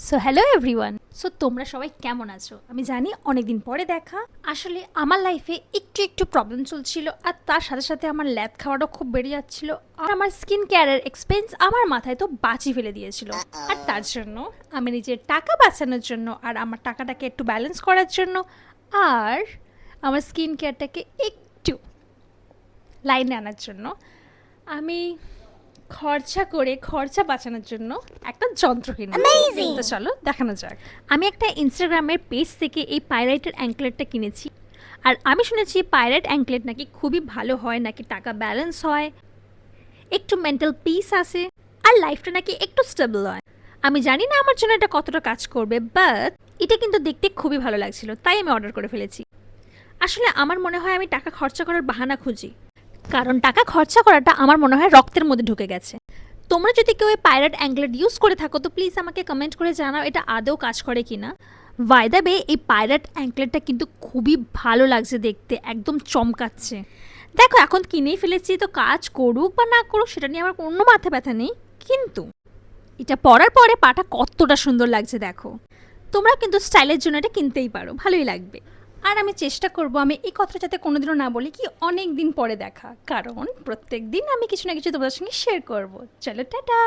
So hello everyone. So তোমরা সবাই কেমন আছো? আমি জানি অনেক দিন পরে দেখা। আসলে আমার লাইফে একটু একটু প্রবলেম চলছিল, আর তার সাথে সাথে আমার ল্যাদ খাওয়াটাও খুব বেড়ে যাচ্ছিল, আর আমার স্কিন কেয়ারের এক্সপেন্স আমার মাথায় তো বাঁচি ফেলে দিয়েছিল। আর তার জন্য আমি নিজের টাকা বাঁচানোর জন্য, আর আমার টাকাটাকে একটু ব্যালেন্স করার জন্য, আর আমার স্কিন কেয়ারটাকে একটু লাইনে আনার জন্য আমি খরচা বাঁচানোর জন্য একটা যন্ত্র কিনেছি। তো চলো দেখানো যাক। আমি একটা ইনস্টাগ্রামের পেজ থেকে এই পাইরাইটের অ্যাঙ্কলেটটা কিনেছি। আর আমি শুনেছি পাইরাইট অ্যাঙ্কলেট নাকি খুবই ভালো হয়, নাকি টাকা ব্যালেন্স হয়, একটু মেন্টাল পিস আসে, আর লাইফটা নাকি একটু স্টেবল হয়। আমি জানি না আমার জন্য এটা কতটা কাজ করবে, বাট এটা কিন্তু দেখতে খুবই ভালো লাগছিল, তাই আমি অর্ডার করে ফেলেছি। আসলে আমার মনে হয় আমি টাকা খরচা করার বাহানা খুঁজি, কারণ টাকা খরচা করাটা আমার মনে হয় রক্তের মধ্যে ঢুকে গেছে। তোমরা যদি কেউ এই পাইরেট অ্যাঙ্কলেট ইউজ করে থাকো তো প্লিজ আমাকে কমেন্ট করে জানাও এটা আদৌ কাজ করে কিনা। বাই দ্য ওয়ে, এই পাইরেট অ্যাঙ্কলেটটা কিন্তু খুবই ভালো লাগছে দেখতে, একদম চমকাচ্ছে। দেখো এখন কিনেই ফেলেছি, তো কাজ করুক বা না করুক সেটা নিয়ে আমার কোনো মাথা ব্যথা নেই, কিন্তু এটা পরার পরে পাটা কতটা সুন্দর লাগছে দেখো। তোমরা কিন্তু স্টাইলের জন্য এটা কিনতেই পারো, ভালোই লাগবে। আর আমি চেষ্টা করব আমি এই কথাটা যাতে কোনোদিনও না বলি কি অনেক দিন পরে দেখা, কারণ প্রত্যেক দিন আমি কিছু না কিছু তোমাদের সঙ্গে শেয়ার করব। চলো টাটা।